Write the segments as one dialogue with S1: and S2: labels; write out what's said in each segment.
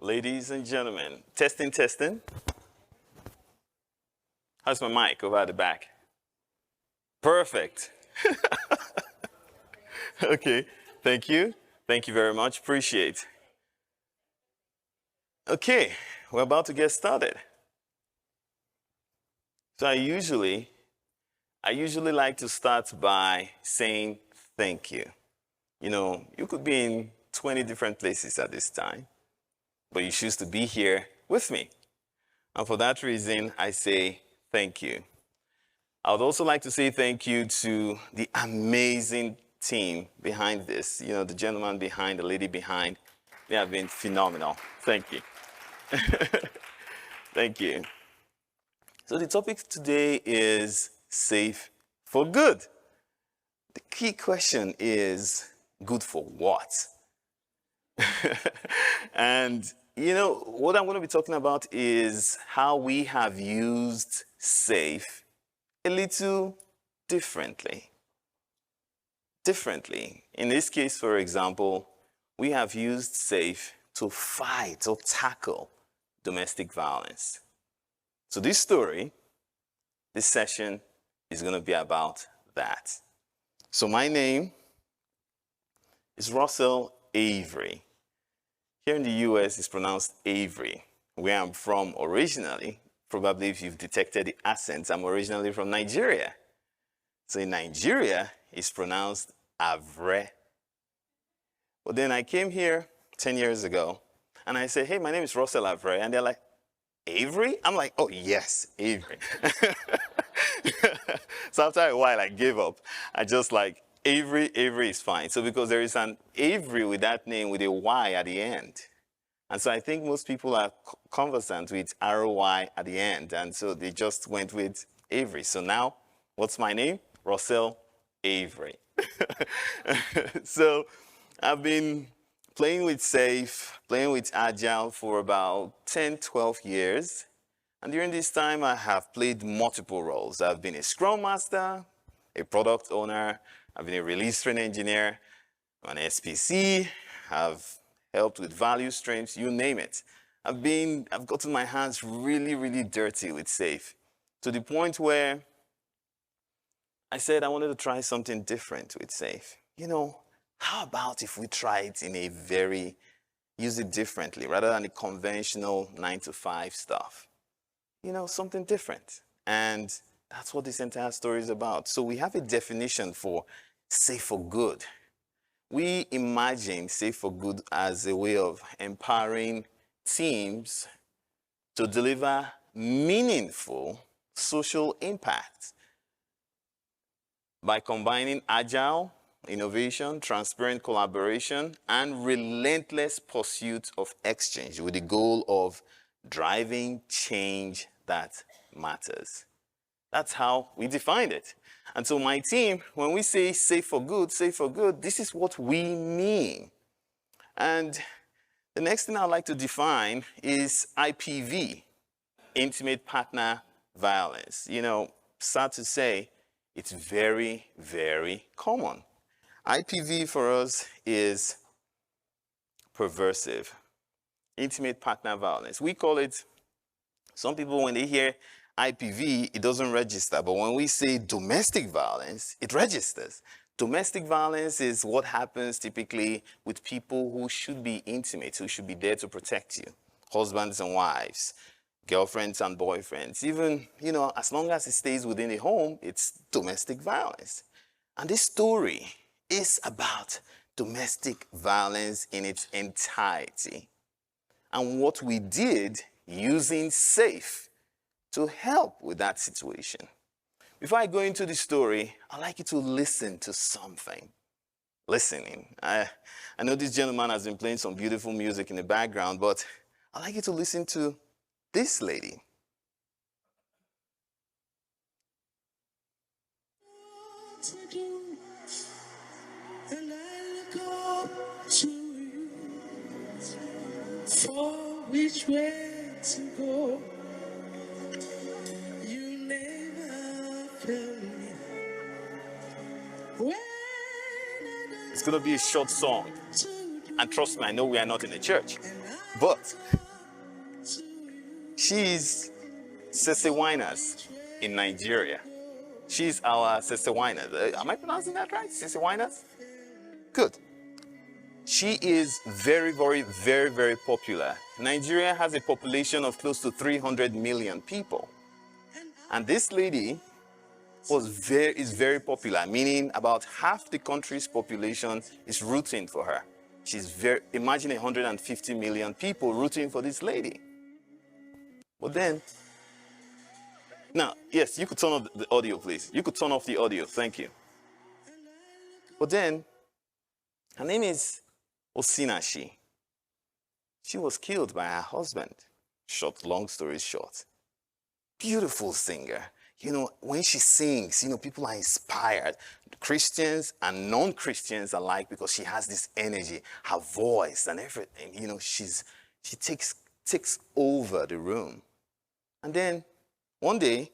S1: Ladies and gentlemen, testing, testing. How's my mic over at the back? Perfect. Okay, thank you. Thank you very much. Appreciate. Okay, we're about to get started. So I usually like to start by saying thank you. You know, you could be in 20 different places at this time, but you choose to be here with me. And for that reason, I say thank you. I would also like to say thank you to the amazing team behind this. You know, the gentleman behind, the lady behind. They have been phenomenal. Thank you. Thank you. So the topic today is safe for good. The key question is good for what? And you know, what I'm going to be talking about is how we have used safe a little differently. In this case, for example, we have used safe to fight or tackle domestic violence. So this session is going to be about that. So my name is Russell Avery. Here in the US, it's pronounced Avery. Where I'm from originally, probably if you've detected the accent, I'm originally from Nigeria. So in Nigeria, it's pronounced Avre. But then I came here 10 years ago, and I said, hey, my name is Russell Avre. And they're like, Avery? I'm like, oh, yes, Avery. So after a while, I gave up. I just like, Avery is fine. So because there is an Avery with that name with a Y at the end. And so I think most people are conversant with ROY at the end. And so they just went with Avery. So now, what's my name? Russell Avery. So I've been playing with Safe, playing with Agile for about 10, 12 years. And during this time, I have played multiple roles. I've been a Scrum Master, a product owner, I've been a release train engineer, an SPC, I've helped with value streams, you name it. I've gotten my hands really, really dirty with Safe to the point where I said I wanted to try something different with Safe. You know, how about if we try it use it differently rather than the conventional 9-to-5 stuff? You know, something different. And that's what this entire story is about. So we have a definition for safe for good. We imagine safe for good as a way of empowering teams to deliver meaningful social impact by combining agile, innovation, transparent collaboration, and relentless pursuit of exchange with the goal of driving change that matters. That's how we defined it. And so my team, when we say safe for good, this is what we mean. And the next thing I'd like to define is IPV, intimate partner violence. You know, sad to say, it's very, very common. IPV for us is perversive, intimate partner violence. We call it, some people when they hear IPV, it doesn't register. But when we say domestic violence, it registers. Domestic violence is what happens typically with people who should be intimate, who should be there to protect you. Husbands and wives, girlfriends and boyfriends. Even, you know, as long as it stays within the home, it's domestic violence. And this story is about domestic violence in its entirety. And what we did using SAFE to help with that situation. Before I go into the story, I'd like you to listen to something. Listening. I know this gentleman has been playing some beautiful music in the background, but I'd like you to listen to this lady. And I look up to you for which way to go. You never fail me. It's gonna be a short song. And trust me, I know we are not in a church. But she's Sese Winas in Nigeria. She's our Sese Winas. Am I pronouncing that right? Sese Winas? Good. She is very, very, very, very popular. Nigeria has a population of close to 300 million people. And this lady is very popular, meaning about half the country's population is rooting for her. Imagine 150 million people rooting for this lady. But then, now, yes, you could turn off the audio, please. You could turn off the audio, thank you. But then, her name is Osinachi. She was killed by her husband. Long story short. Beautiful singer. You know, when she sings, you know, people are inspired. Christians and non-Christians alike, because she has this energy, her voice and everything. You know, she takes over the room. And then one day,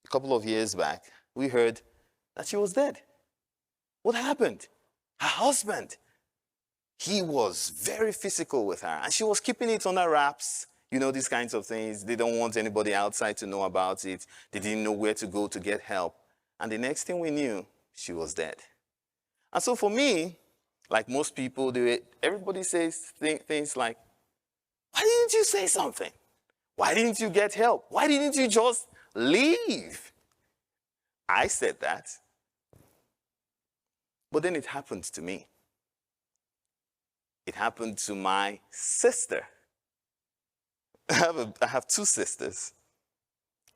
S1: a couple of years back, we heard that she was dead. What happened? Her husband, he was very physical with her, and she was keeping it under wraps. You know, these kinds of things. They don't want anybody outside to know about it. They didn't know where to go to get help. And the next thing we knew, she was dead. And so for me, like most people do it, everybody says things like, why didn't you say something? Why didn't you get help? Why didn't you just leave? I said that. But then it happened to me. It happened to my sister. I have two sisters.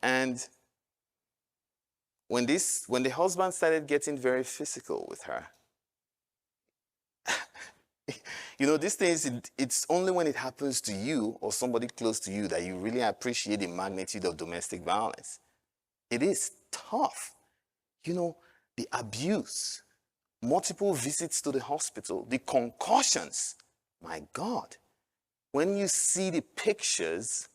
S1: And when the husband started getting very physical with her, you know, these things, it's only when it happens to you or somebody close to you that you really appreciate the magnitude of domestic violence. It is tough. You know, the abuse, multiple visits to the hospital, the concussions. My God. When you see the pictures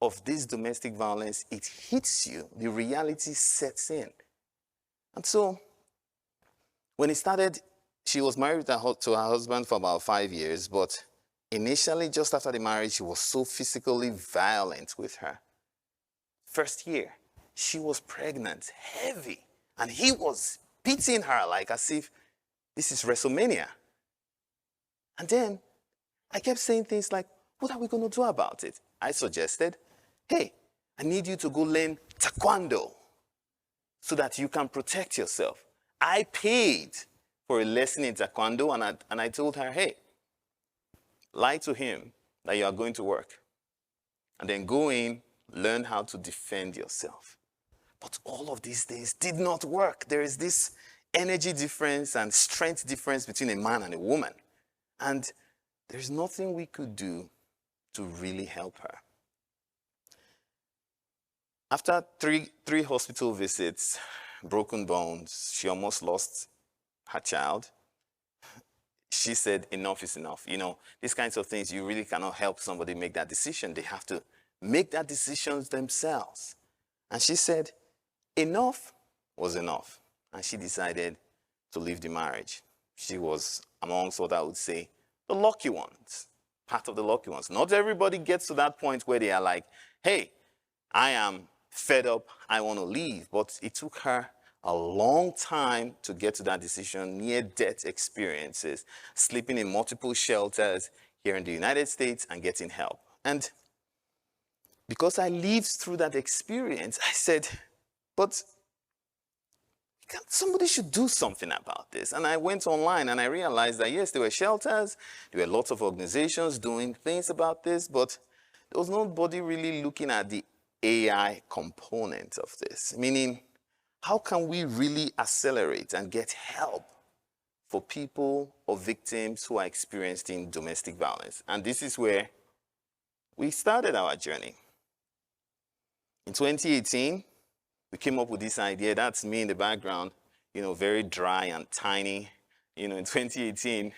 S1: of this domestic violence, it hits you. The reality sets in. And so, when it started, she was married to her husband for about 5 years, but initially, just after the marriage, he was so physically violent with her. First year, she was pregnant, heavy, and he was beating her like as if this is WrestleMania. And then, I kept saying things like, what are we going to do about it? I suggested, hey, I need you to go learn taekwondo so that you can protect yourself. I paid for a lesson in taekwondo, and I told her, hey, lie to him that you are going to work. And then go in, learn how to defend yourself. But all of these things did not work. There is this energy difference and strength difference between a man and a woman. And there's nothing we could do to really help her. After three hospital visits, broken bones, she almost lost her child. She said, enough is enough. You know, these kinds of things, you really cannot help somebody make that decision. They have to make that decision themselves. And she said, enough was enough. And she decided to leave the marriage. She was amongst what I would say the lucky ones, part of the lucky ones. Not everybody gets to that point where they are like, hey, I am fed up, I want to leave. But it took her a long time to get to that decision, near-death experiences, sleeping in multiple shelters here in the United States and getting help. And because I lived through that experience, I said, but somebody should do something about this. And I went online and I realized that, yes, there were shelters, there were lots of organizations doing things about this, but there was nobody really looking at the AI component of this. Meaning, how can we really accelerate and get help for people or victims who are experiencing domestic violence? And this is where we started our journey. In 2018, we came up with this idea. That's me in the background, you know, very dry and tiny. You know, in 2018,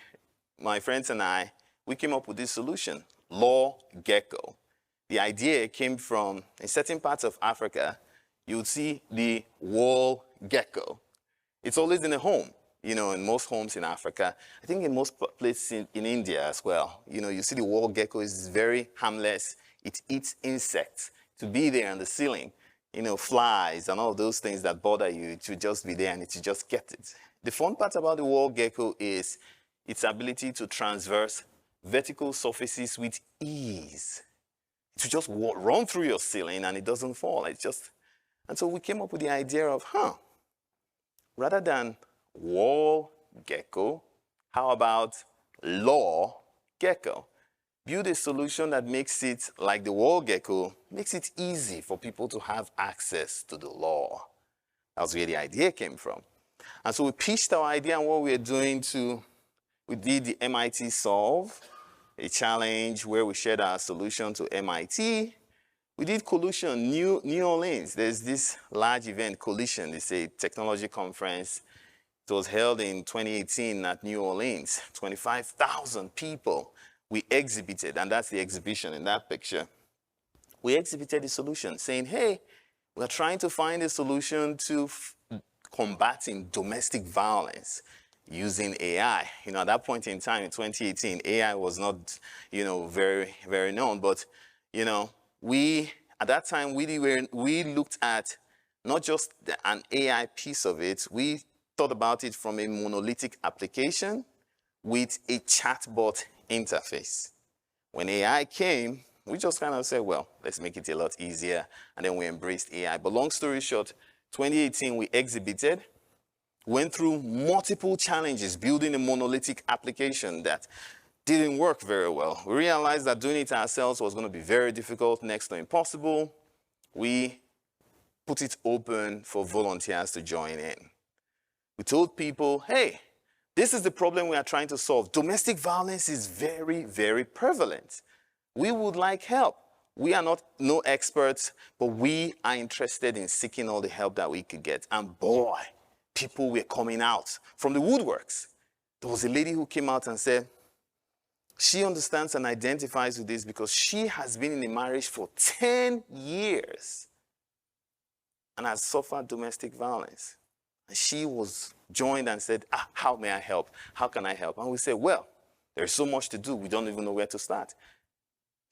S1: my friends and I, we came up with this solution, Lawgecko. The idea came from, in certain parts of Africa, you would see the wall gecko. It's always in a home. in most homes in Africa. I think in most places in India as well. You see the wall gecko is very harmless. It eats insects. To be there on the ceiling, flies and all those things that bother you, it should just be there and it should just get it. The fun part about the wall gecko is its ability to traverse vertical surfaces with ease. To just run through your ceiling and it doesn't fall. And so we came up with the idea of, rather than wall gecko, how about Lawgecko? Build a solution that makes it, like the wall gecko, makes it easy for people to have access to the law. That's where the idea came from. And so we pitched our idea and what we were doing we did the MIT Solve, a challenge where we shared our solution to MIT. We did Collision, New Orleans. There's this large event, Collision. It's a technology conference. It was held in 2018 at New Orleans. 25,000 people. We exhibited, and that's the exhibition in that picture. We exhibited the solution, saying, hey, we're trying to find a solution to combating domestic violence using AI. At that point in time, in 2018, AI was not, very, very known. But, at that time, we looked at not just an AI piece of it. We thought about it from a monolithic application with a chatbot interface. When AI came, we just kind of said, well, let's make it a lot easier. And then we embraced AI. But long story short, 2018, we exhibited, went through multiple challenges building a monolithic application that didn't work very well. We realized that doing it ourselves was going to be very difficult, next to impossible. We put it open for volunteers to join in. We told people, hey, this is the problem we are trying to solve. Domestic violence is very, very prevalent. We would like help. We are no experts, but we are interested in seeking all the help that we could get. And boy, people were coming out from the woodworks. There was a lady who came out and said, she understands and identifies with this because she has been in a marriage for 10 years and has suffered domestic violence. And she was joined and said, how may I help? How can I help? And we said, well, there's so much to do. We don't even know where to start.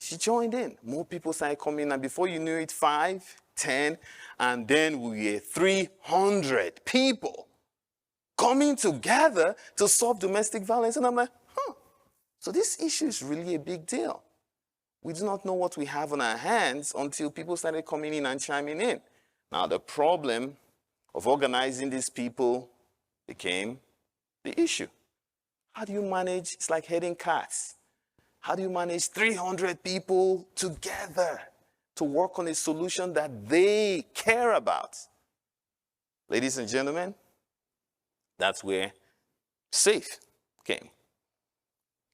S1: She joined in. More people started coming. And before you knew it, 5, 10, and then we were 300 people coming together to solve domestic violence. And I'm like, so this issue is really a big deal. We do not know what we have on our hands until people started coming in and chiming in. Now, the problem of organizing these people became the issue. How do you manage? It's like herding cats. How do you manage 300 people together to work on a solution that they care about? Ladies and gentlemen, that's where SAFE came.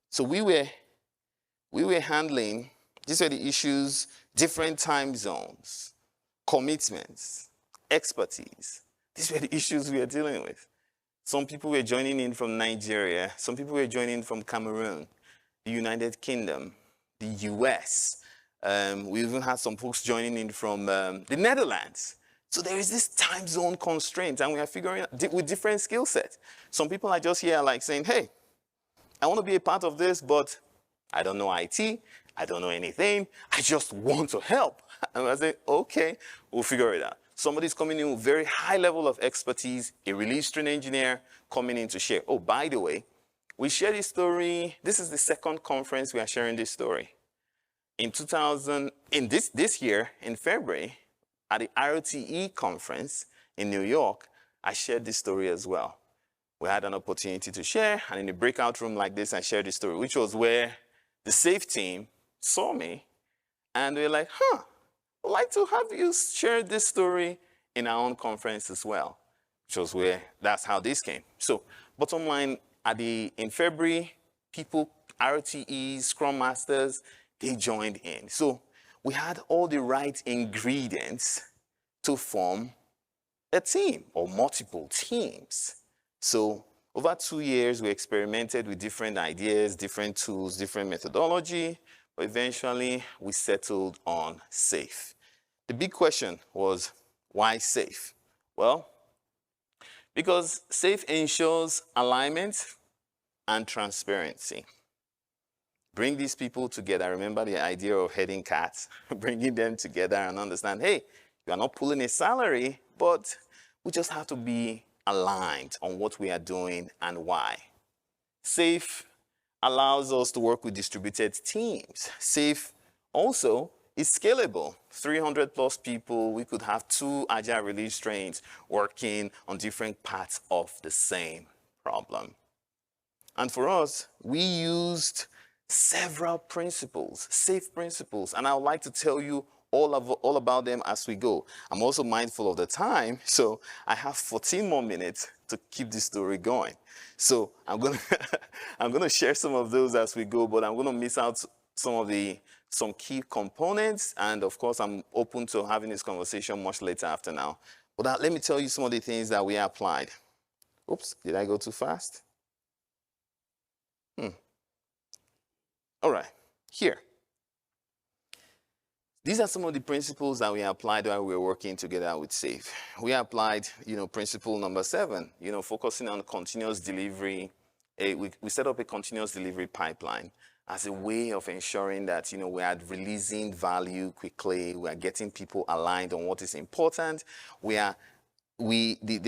S1: So we were handling, these were the issues, different time zones, commitments, expertise. These were the issues we were dealing with. Some people were joining in from Nigeria. Some people were joining from Cameroon, the United Kingdom, the US. We even had some folks joining in from the Netherlands. So there is this time zone constraint, and we are figuring out with different skill sets. Some people are just here like saying, hey, I want to be a part of this, but I don't know IT. I don't know anything. I just want to help. And I say, okay, we'll figure it out. Somebody's coming in with very high level of expertise, a release train engineer coming in to share. Oh, by the way, we share this story. This is the second conference we are sharing this story. In this year, in February, at the ROTE conference in New York, I shared this story as well. We had an opportunity to share, and in a breakout room like this, I shared this story, which was where the SAFE team saw me, and they were like, I'd like to have you share this story in our own conference as well, which was where, that's how this came. So, bottom line, in February, people, RTEs, Scrum Masters, they joined in. So, we had all the right ingredients to form a team or multiple teams. So over 2 years, we experimented with different ideas, different tools, different methodology, but eventually we settled on SAFE. The big question was, why SAFE? Well, Because SAFE ensures alignment and transparency. Bring these people together. Remember the idea of heading cats, bringing them together and understand, hey, you are not pulling a salary, but we just have to be aligned on what we are doing and why. SAFE allows us to work with distributed teams. SAFE also is scalable. 300 plus people, we could have 2 agile release trains working on different parts of the same problem. And for us, we used several principles, SAFE principles, and I would like to tell you all about them as we go. I'm also mindful of the time, so I have 14 more minutes to keep this story going. So I'm gonna share some of those as we go, but I'm gonna miss out some key components, and of course I'm open to having this conversation much later after now. But let me tell you some of the things that we applied. Oops, did I go too fast? All right, here. These are some of the principles that we applied while we were working together with SAFE. We applied, principle number 7, focusing on continuous delivery. We set up a continuous delivery pipeline as a way of ensuring that, we are releasing value quickly, we are getting people aligned on what is important. The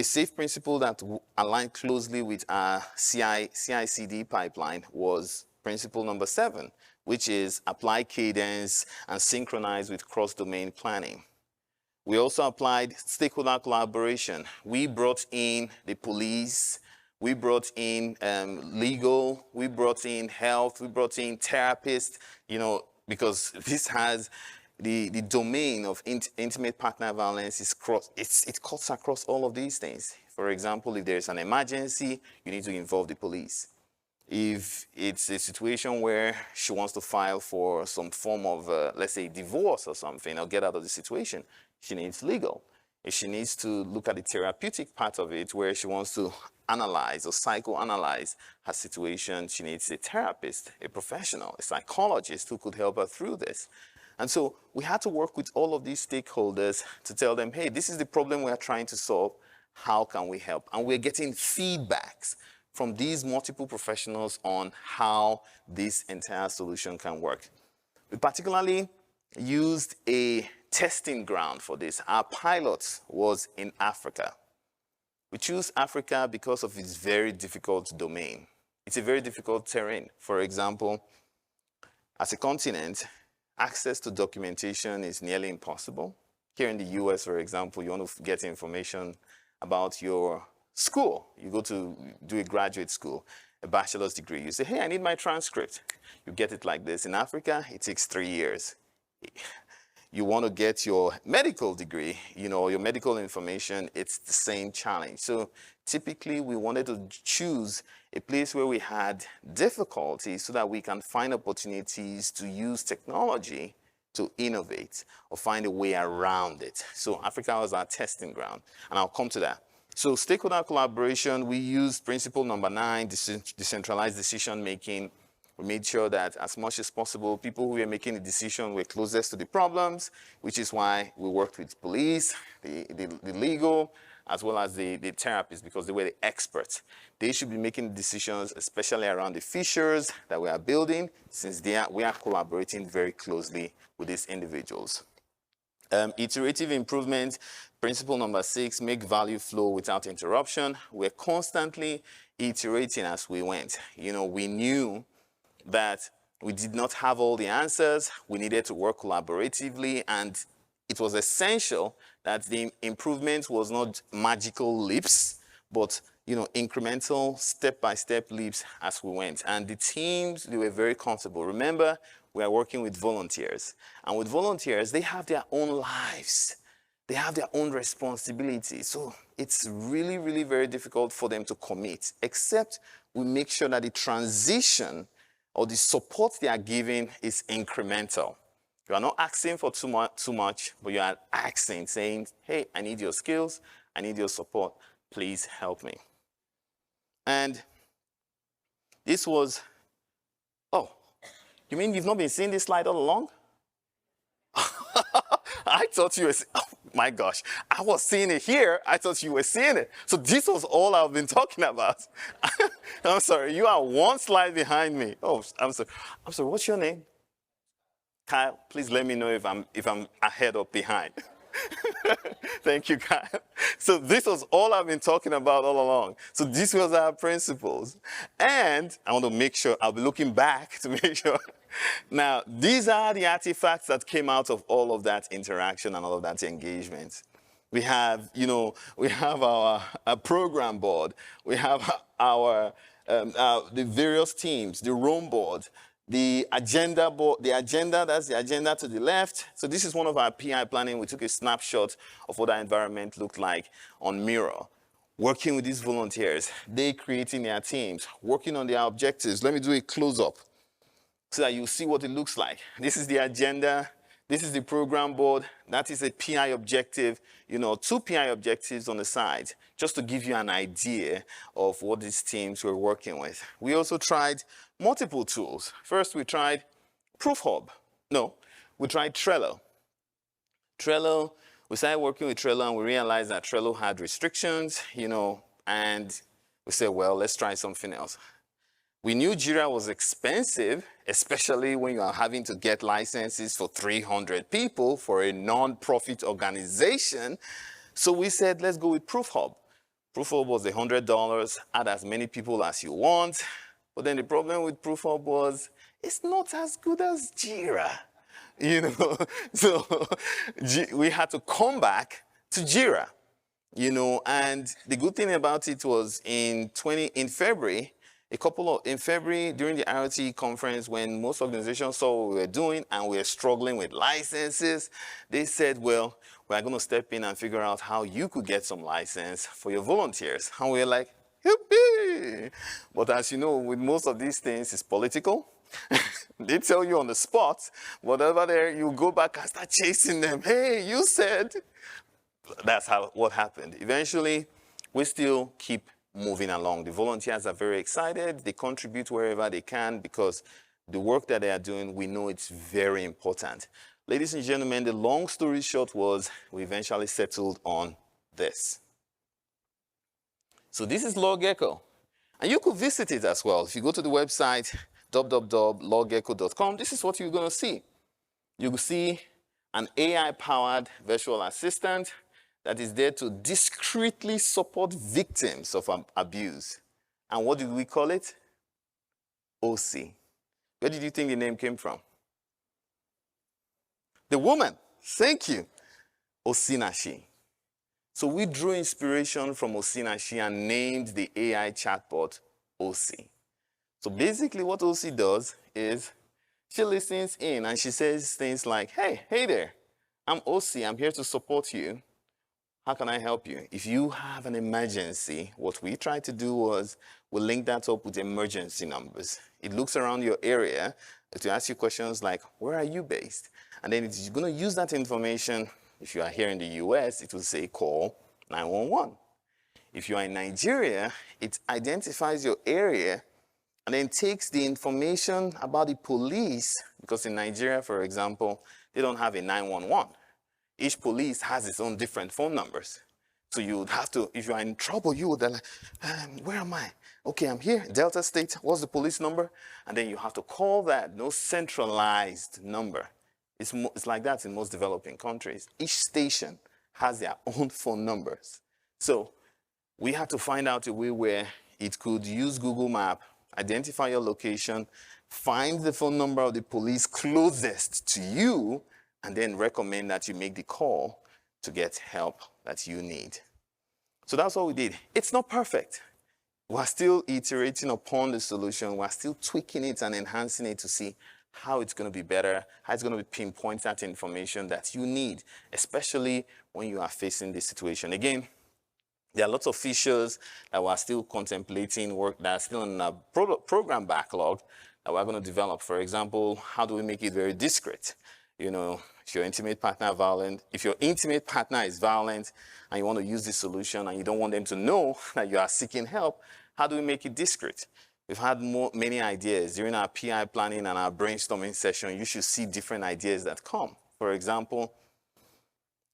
S1: SAFE principle that aligned closely with our CI/CD pipeline was principle number 7, which is apply cadence and synchronize with cross-domain planning. We also applied stakeholder collaboration. We brought in the police, we brought in legal, we brought in health, we brought in therapists, because this has the domain of intimate partner violence it cuts across all of these things. For example, if there's an emergency, you need to involve the police. If it's a situation where she wants to file for some form of, let's say, divorce or something, or get out of the situation, she needs legal. If she needs to look at the therapeutic part of it, where she wants to analyze or psychoanalyze her situation, she needs a therapist, a professional, a psychologist who could help her through this. And so we had to work with all of these stakeholders to tell them, hey, this is the problem we are trying to solve. How can we help? And we're getting feedbacks from these multiple professionals on how this entire solution can work. We particularly used a testing ground for this. Our pilot was in Africa. We chose Africa because of its very difficult domain. It's a very difficult terrain. For example, as a continent, access to documentation is nearly impossible. Here in the US, for example, you want to get information about your school. You go to do a graduate school, a bachelor's degree. You say, hey, I need my transcript. You get it like this. In Africa, it takes 3 years. You want to get your medical degree, your medical information, it's the same challenge. So typically, we wanted to choose a place where we had difficulty so that we can find opportunities to use technology to innovate or find a way around it. So Africa was our testing ground, and I'll come to that. So stakeholder collaboration, we used principle number 9, decentralized decision making. We made sure that as much as possible, people who were making the decision were closest to the problems, which is why we worked with police, the legal, as well as the therapists, because they were the experts. They should be making decisions, especially around the features that we are building, since we are collaborating very closely with these individuals. Iterative improvement, principle number 6, make value flow without interruption. We're constantly iterating as we went. We knew that we did not have all the answers. We needed to work collaboratively, and it was essential that the improvement was not magical leaps, but incremental, step-by-step leaps as we went. And the teams, they were very comfortable. Remember, we are working with volunteers. And with volunteers, they have their own lives. They have their own responsibilities. So it's really, really very difficult for them to commit, except we make sure that the transition or the support they are giving is incremental. You are not asking for too much, but you are asking, saying, hey, I need your skills, I need your support, please help me. And this was, oh, you mean you've not been seeing this slide all along? I thought you were, oh, My gosh, I was seeing it here. I thought you were seeing it. So this was all I've been talking about. I'm sorry, you are one slide behind me. Oh, I'm sorry. I'm sorry, what's your name? Kyle, please let me know if I'm ahead or behind. Thank you, Kyle. So this was all I've been talking about all along. So this was our principles. And I want to make sure, I'll be looking back to make sure. Now, these are the artifacts that came out of all of that interaction and all of that engagement. We have, we have our program board. We have the various teams, the room board, the agenda board, that's the agenda to the left. So this is one of our PI planning. We took a snapshot of what our environment looked like on Miro. Working with these volunteers, they creating their teams, working on their objectives. Let me do a close-up so that you see what it looks like. This is the agenda. This is the program board. That is a PI objective, 2 PI objectives on the side, just to give you an idea of what these teams were working with. We also tried multiple tools. First, we tried Proof Hub. No, we tried Trello. Trello, we started working with Trello and we realized that Trello had restrictions, and we said, well, let's try something else. We knew Jira was expensive, especially when you are having to get licenses for 300 people for a non-profit organization. So we said, let's go with Proof Hub. Proof Hub was $100, add as many people as you want. But then the problem with Proof Hub was, it's not as good as Jira. So we had to come back to Jira, and the good thing about it was in February, in February, during the IoT conference, when most organizations saw what we were doing and we were struggling with licenses, they said, well, we're going to step in and figure out how you could get some license for your volunteers. And we're like, yippee! But as you know, with most of these things, it's political. They tell you on the spot, whatever there, you go back and start chasing them. Hey, you said. That's what happened. Eventually, we still keep moving along. The volunteers are very excited. They contribute wherever they can because the work that they are doing, we know it's very important. Ladies and gentlemen, the long story short was we eventually settled on this. So this is Lawgecko. And you could visit it as well. If you go to the website, www.lawgecko.com, this is what you're going to see. You will see an AI-powered virtual assistant that is there to discreetly support victims of abuse. And what did we call it? OC. Where did you think the name came from? The woman. Thank you. Osinachi. So we drew inspiration from Osinachi and named the AI chatbot OC. So basically what OC does is she listens in and she says things like, hey there, I'm OC, I'm here to support you. How can I help you? If you have an emergency, what we tried to do was we link that up with emergency numbers. It looks around your area to ask you questions like, where are you based? And then it's going to use that information. If you are here in the US, it will say call 911. If you are in Nigeria, it identifies your area and then takes the information about the police, because in Nigeria, for example, they don't have a 911. Each police has its own different phone numbers. So you would have to, if you are in trouble, you would like, where am I? Okay, I'm here, Delta State, what's the police number? And then you have to call that, no centralized number. It's like that in most developing countries. Each station has their own phone numbers. So we had to find out a way where it could use Google Map, identify your location, find the phone number of the police closest to you, and then recommend that you make the call to get help that you need. So that's what we did. It's not perfect. We're still iterating upon the solution. We're still tweaking it and enhancing it to see how it's going to be better, how it's going to pinpoint that information that you need, especially when you are facing this situation. Again, there are lots of features that we're still contemplating, work that are still in a program backlog that we're going to develop. For example, how do we make it very discreet? If your intimate partner is violent and you want to use this solution and you don't want them to know that you are seeking help, how do we make it discreet? We've had many ideas. During our PI planning and our brainstorming session, you should see different ideas that come. For example,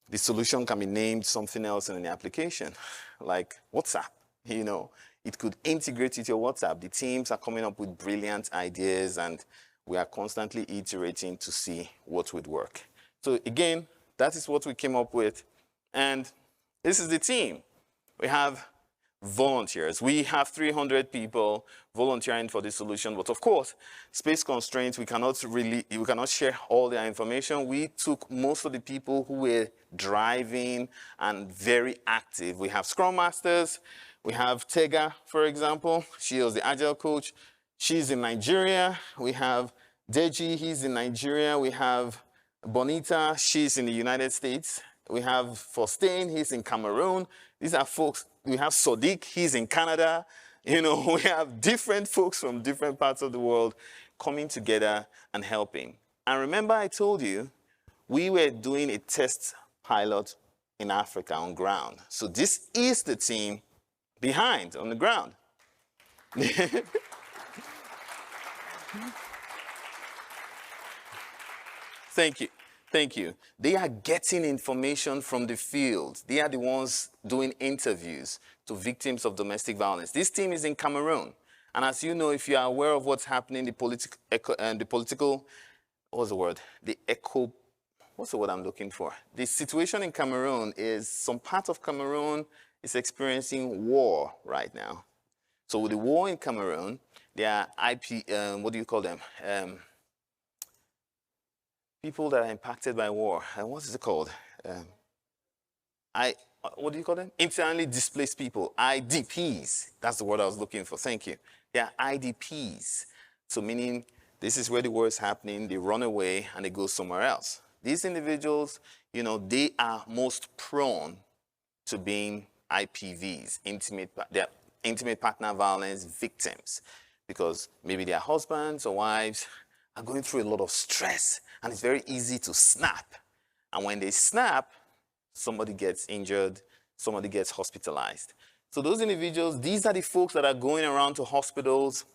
S1: The solution can be named something else in the application, like WhatsApp. You know, it could integrate with your WhatsApp. The teams are coming up with brilliant ideas, and we are constantly iterating to see what would work. So again, that is what we came up with. And this is the team. We have volunteers. We have 300 people volunteering for this solution, but of course, space constraints, we cannot share all their information. We took most of the people who were driving and very active. We have Scrum Masters. We have Tega, for example. She was the Agile coach. She's in Nigeria. We have Deji, he's in Nigeria. We have Bonita, she's in the United States. We have Faustin, he's in Cameroon. These are folks. We have Sodiq, he's in Canada. You know, we have different folks from different parts of the world coming together and helping. And remember I told you, we were doing a test pilot in Africa on ground. So this is the team behind on the ground. Thank you. Thank you. They are getting information from the field. They are the ones doing interviews to victims of domestic violence. This team is in Cameroon. And as you know, if you are aware of what's happening, what's the word? What's the word I'm looking for? The situation in Cameroon is some part of Cameroon is experiencing war right now. So with the war in Cameroon, there are what do you call them? People that are impacted by war. What is it called? What do you call them? Internally displaced people, IDPs. That's the word I was looking for. Thank you. They are IDPs. So meaning this is where the war is happening. They run away and they go somewhere else. These individuals, you know, they are most prone to being IPVs, they're intimate partner violence victims, because maybe their husbands or wives are going through a lot of stress, and it's very easy to snap. And when they snap, somebody gets injured, somebody gets hospitalized. So those individuals, these are the folks that are going around to hospitals,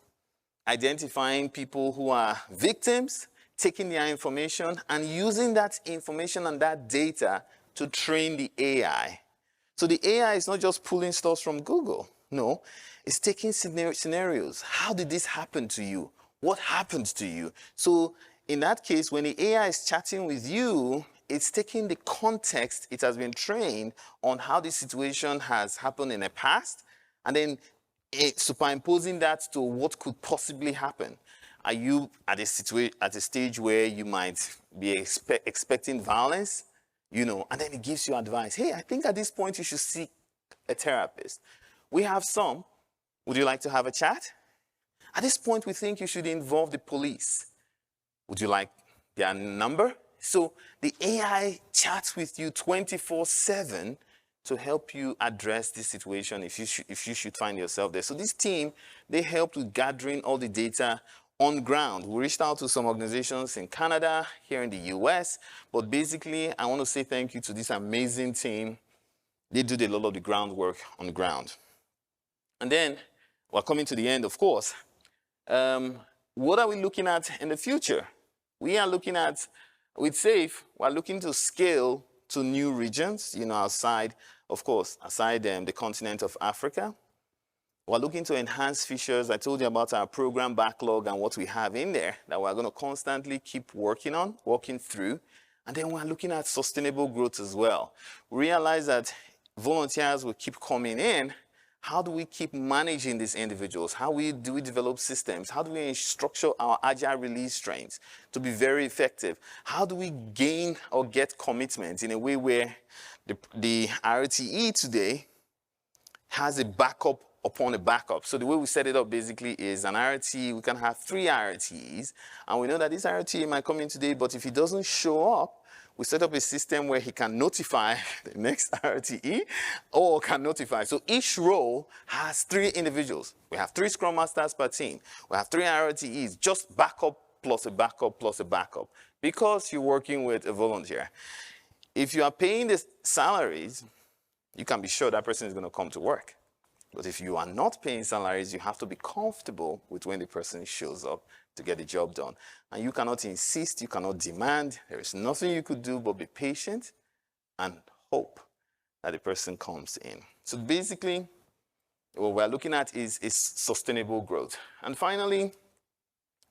S1: identifying people who are victims, taking their information, and using that information and that data to train the AI. So the AI is not just pulling stuff from Google. No, it's taking scenarios. How did this happen to you? What happened to you? So in that case, when the AI is chatting with you, it's taking the context it has been trained on how this situation has happened in the past, and then superimposing that to what could possibly happen. Are you at a stage where you might be expecting violence? You know, and then it gives you advice. Hey, I think at this point you should seek a therapist. We have some. Would you like to have a chat? At this point, we think you should involve the police. Would you like their number? So the AI chats with you 24/7 to help you address this situation if you should find yourself there. So this team, they helped with gathering all the data on ground. We reached out to some organizations in Canada, here in the US, but basically, I want to say thank you to this amazing team. They did a lot of the groundwork on the ground. And then, we're coming to the end, of course. What are we looking at in the future? We are looking at, with SAFE, we're looking to scale to new regions, you know, outside, of course, aside the continent of Africa. We're looking to enhance features. I told you about our program backlog and what we have in there that we're going to constantly keep working through. And then we're looking at sustainable growth as well. We realize that volunteers will keep coming in. How do we keep managing these individuals? How do we develop systems? How do we structure our agile release trains to be very effective? How do we gain or get commitment in a way where the RTE today has a backup upon a backup? So the way we set it up basically is an RTE, we can have 3 RTEs, and we know that this RTE might come in today, but if he doesn't show up, we set up a system where he can notify the next RTE or can notify. So each role has 3 individuals. We have 3 Scrum Masters per team. We have 3 RTEs, just backup plus a backup plus a backup, because you're working with a volunteer. If you are paying the salaries, you can be sure that person is going to come to work. But if you are not paying salaries, you have to be comfortable with when the person shows up to get the job done. And you cannot insist, you cannot demand. There is nothing you could do but be patient and hope that the person comes in. So basically, what we're looking at is sustainable growth. And finally,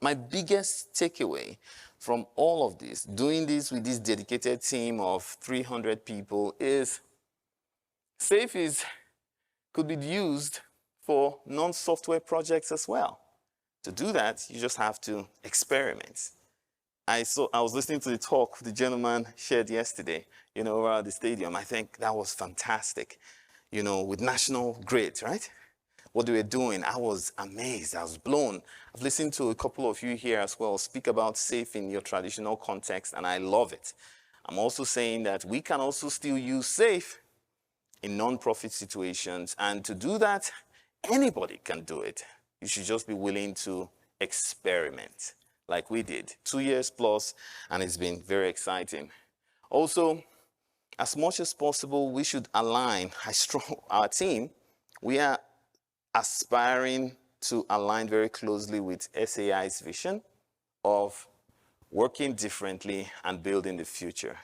S1: my biggest takeaway from all of this, doing this with this dedicated team of 300 people, is SAFE could be used for non-software projects as well. To do that, you just have to experiment. I was listening to the talk the gentleman shared yesterday, over at the stadium. I think that was fantastic, with national grid, right? What they were doing, I was amazed, I was blown. I've listened to a couple of you here as well speak about SAFE in your traditional context, and I love it. I'm also saying that we can also still use SAFE in non-profit situations, and to do that, anybody can do it. You should just be willing to experiment like we did, 2 years plus, and it's been very exciting. Also, as much as possible, we should align our team. We are aspiring to align very closely with SAI's vision of working differently and building the future.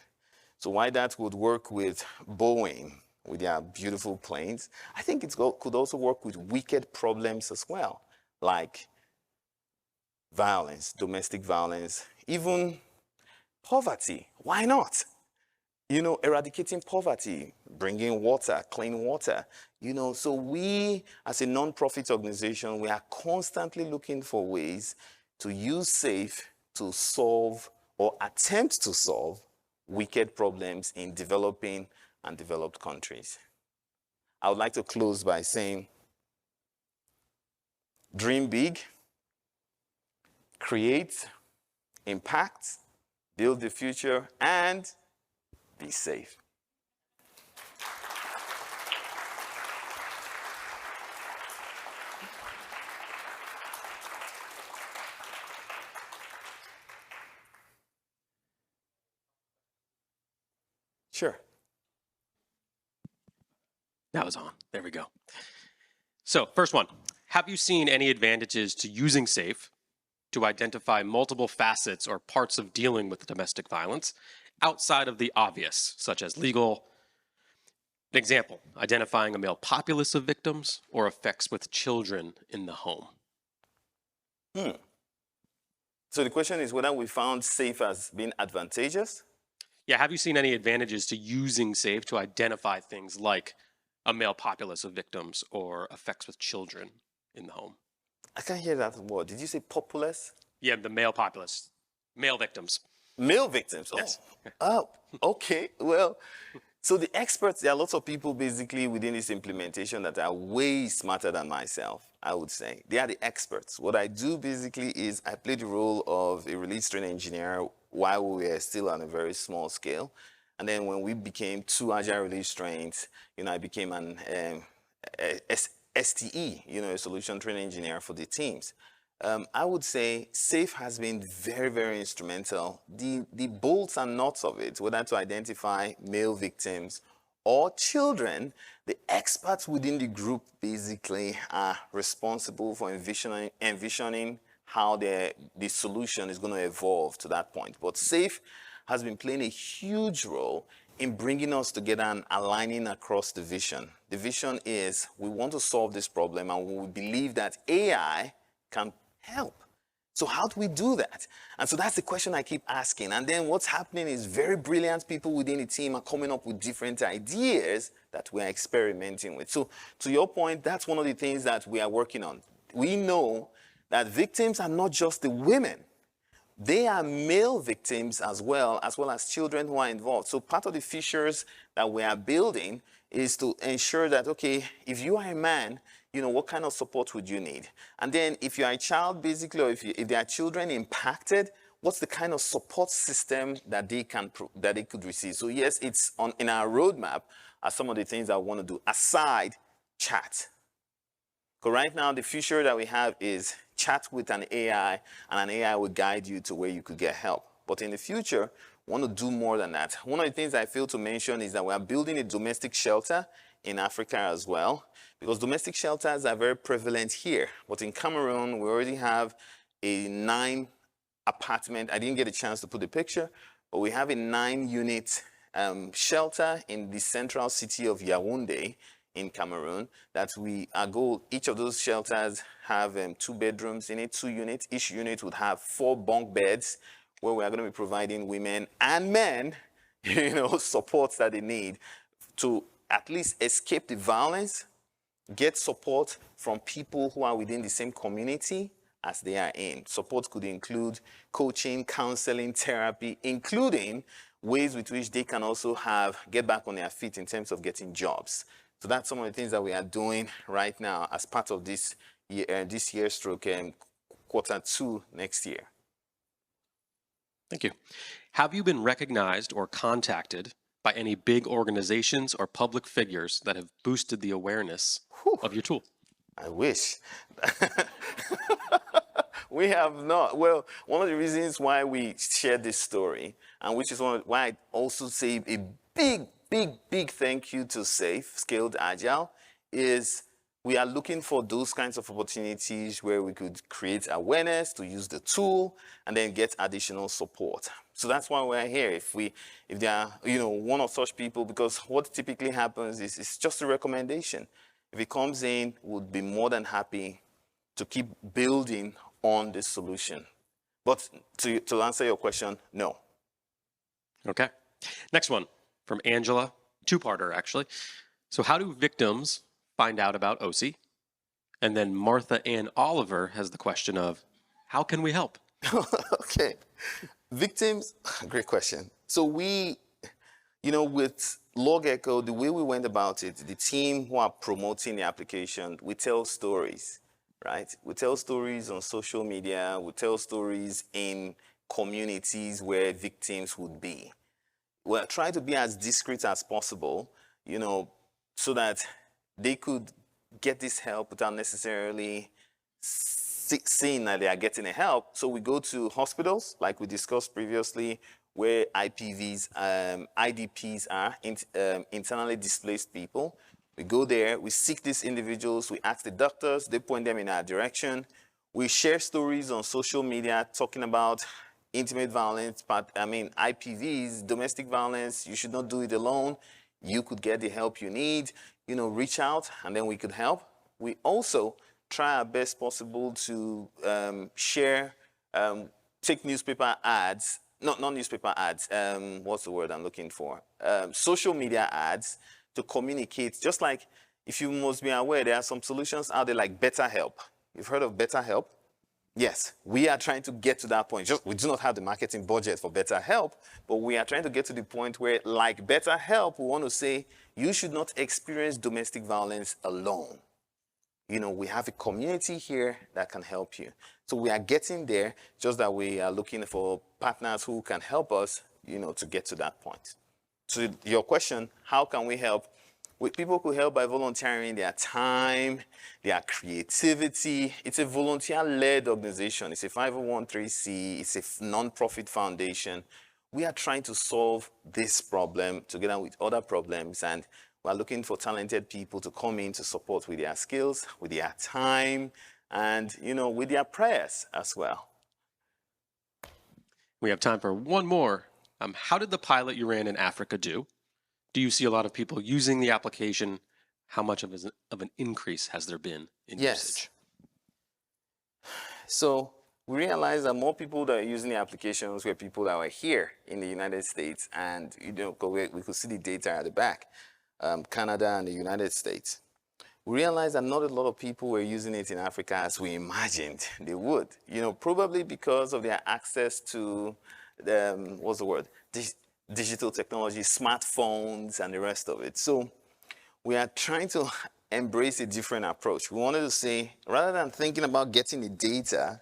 S1: So why that would work with Boeing, with their beautiful planes, I think it could also work with wicked problems as well, like violence, domestic violence, even poverty. Why not? Eradicating poverty, bringing water, clean water. So we, as a non-profit organization, we are constantly looking for ways to use SAFE to solve or attempt to solve wicked problems in developing and developed countries. I would like to close by saying, dream big, create, impact, build the future, and be safe. Sure.
S2: That was on. There we go. So, first one. Have you seen any advantages to using SAFE to identify multiple facets or parts of dealing with domestic violence outside of the obvious, such as legal? An example, identifying a male populace of victims or effects with children in the home.
S1: So the question is whether we found SAFE as being advantageous?
S2: Yeah, have you seen any advantages to using SAFE to identify things like a male populace of victims or effects with children in the home?
S1: I can't hear that word. Did you say populace?
S2: Yeah, the male populace. Male victims.
S1: Male victims?
S2: Yes.
S1: Oh, okay. Well, so the experts, there are lots of people basically within this implementation that are way smarter than myself, I would say. They are the experts. What I do basically is I play the role of a release train engineer while we were still on a very small scale. And then when we became 2 agile release trains, I became an STE, a solution train engineer for the teams. I would say SAFE has been very, very instrumental. The bolts and nuts of it, whether to identify male victims or children, the experts within the group basically are responsible for envisioning how the solution is going to evolve to that point. But SAFE has been playing a huge role in bringing us together and aligning across the vision. The vision is we want to solve this problem, and we believe that AI can help. So how do we do that? And so that's the question I keep asking. And then what's happening is very brilliant people within the team are coming up with different ideas that we're experimenting with. So to your point, that's one of the things that we are working on. We know that victims are not just the women. They are male victims as well as children who are involved. So part of the features that we are building is to ensure that, okay, if you are a man, what kind of support would you need? And then if you are a child, basically, or if there are children impacted, what's the kind of support system that they could receive? So yes, it's in our roadmap as some of the things I want to do, aside chat. Because right now, the feature that we have is chat with an AI, and an AI will guide you to where you could get help. But in the future, we want to do more than that. One of the things I failed to mention is that we are building a domestic shelter in Africa as well, because domestic shelters are very prevalent here. But in Cameroon, we already have a 9 apartment. I didn't get a chance to put the picture, but we have a 9-unit shelter in the central city of Yaoundé in Cameroon. That our goal, each of those shelters have 2 bedrooms in it, 2 units. Each unit would have 4 bunk beds where we are going to be providing women and men, supports that they need to at least escape the violence, get support from people who are within the same community as they are in. Support could include coaching, counseling, therapy, including ways with which they can also get back on their feet in terms of getting jobs. So that's some of the things that we are doing right now as part of this year stroke Q2 next year.
S2: Thank you. Have you been recognized or contacted by any big organizations or public figures that have boosted the awareness of your tool?
S1: I wish. We have not. Well, one of the reasons why we shared this story, and which is why I also say a big thank you to SAFE, Scaled Agile, is we are looking for those kinds of opportunities where we could create awareness to use the tool and then get additional support. So that's why we're here. If there are, one of such people, because what typically happens is it's just a recommendation. If it comes in, we'll be more than happy to keep building on this solution. But to answer your question, no.
S2: Okay. Next one from Angela, 2-parter actually. So how do victims find out about OC? And then Martha Ann Oliver has the question of, how can we help?
S1: Okay. Victims, great question. So with Lawgecko, the way we went about it, the team who are promoting the application, we tell stories, right? We tell stories on social media, we tell stories in communities where victims would be. We're trying to be as discreet as possible, so that they could get this help without necessarily seeing that they are getting a help. So we go to hospitals, like we discussed previously, where IDPs are, internally displaced people. We go there, we seek these individuals, we ask the doctors, they point them in our direction. We share stories on social media talking about intimate violence, IPVs, domestic violence. You should not do it alone. You could get the help you need. Reach out and then we could help. We also try our best possible to share, take newspaper ads, not newspaper ads, what's the word I'm looking for? Social media ads to communicate, just like, if you must be aware, there are some solutions out there like BetterHelp. You've heard of BetterHelp? Yes, we are trying to get to that point. We do not have the marketing budget for BetterHelp, but we are trying to get to the point where, like BetterHelp, we want to say, you should not experience domestic violence alone. We have a community here that can help you. So we are getting there, just that we are looking for partners who can help us, to get to that point. So your question, how can we help? People could help by volunteering their time, their creativity. It's a volunteer-led organization. It's a 501(c)(3), it's a non-profit foundation. We are trying to solve this problem together with other problems, and we're looking for talented people to come in to support with their skills, with their time, and with their prayers as well.
S2: We have time for one more. How did the pilot you ran in Africa do? Do you see a lot of people using the application? How much of an increase has there been in usage?
S1: So we realized that more people that are using the applications were people that were here in the United States, and we could see the data at the back, Canada and the United States. We realized that not a lot of people were using it in Africa as we imagined they would. Probably because of their access to digital technology, smartphones, and the rest of it. So we are trying to embrace a different approach. We wanted to say, rather than thinking about getting the data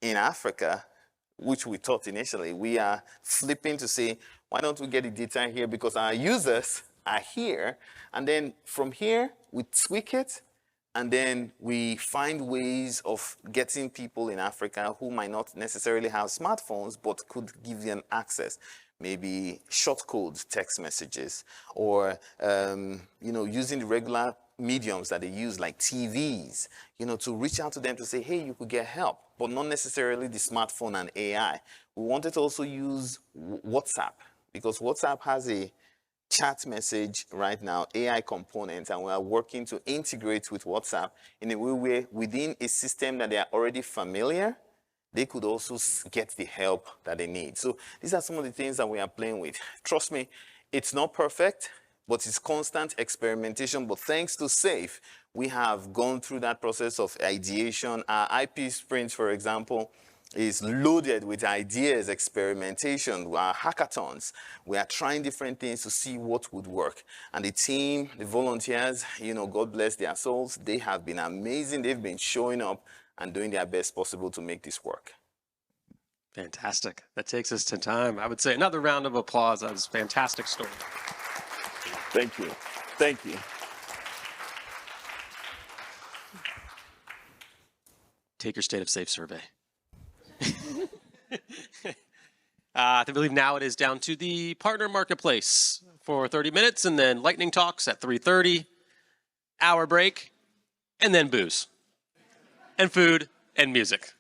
S1: in Africa, which we thought initially, we are flipping to say, why don't we get the data here? Because our users are here. And then from here, we tweak it. And then we find ways of getting people in Africa who might not necessarily have smartphones, but could give them access. Maybe short codes, text messages, or using the regular mediums that they use, like TVs, to reach out to them to say, hey, you could get help, but not necessarily the smartphone and AI. We wanted to also use WhatsApp, because WhatsApp has a chat message right now, AI component, and we are working to integrate with WhatsApp in a way where within a system that they are already familiar, they could also get the help that they need. So these are some of the things that we are playing with. Trust me, it's not perfect, but it's constant experimentation. But thanks to SAFE, we have gone through that process of ideation. Our IP sprint, for example, is loaded with ideas, experimentation, our hackathons. We are trying different things to see what would work. And the team, the volunteers, God bless their souls, they have been amazing. They've been showing up and doing their best possible to make this work.
S2: Fantastic. That takes us to time. I would say another round of applause. That was a fantastic story.
S1: Thank you. Thank you.
S2: Take your state of safe survey. I believe now it is down to the partner marketplace for 30 minutes, and then lightning talks at 3:30, hour break, and then booze and food and music.